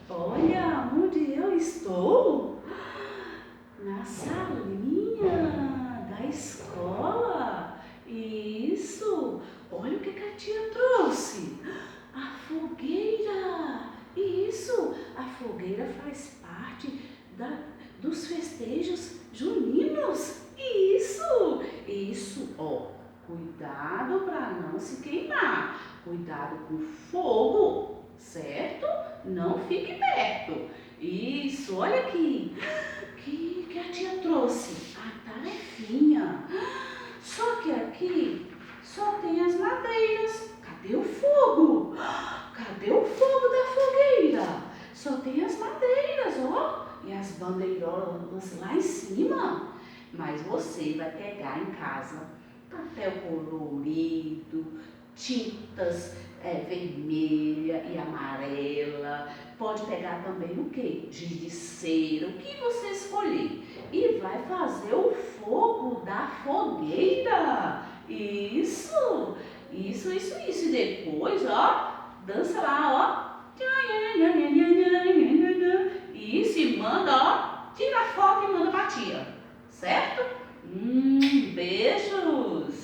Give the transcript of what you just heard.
Olha onde eu estou. Na salinha da escola. Isso. Olha o que a tia trouxe. A fogueira. Isso. A fogueira faz parte dos festejos juninos. Isso, ó. Cuidado para não se queimar. Cuidado com fogo, certo? Não fique perto. Isso, olha aqui. Que a tia trouxe? A tarefinha. Só que aqui só tem as madeiras. Cadê o fogo? Cadê o fogo da fogueira? Só tem as madeiras, ó. E as bandeirolas lá em cima. Mas você vai pegar em casa papel colorido, tintas vermelha e amarela. Pode pegar também o que? Giz de cera, o que você escolher. E vai fazer o fogo da fogueira. Isso. E depois, ó, dança lá, ó. Isso, e manda, ó, tira a foto e manda pra tia. Certo? Beijos!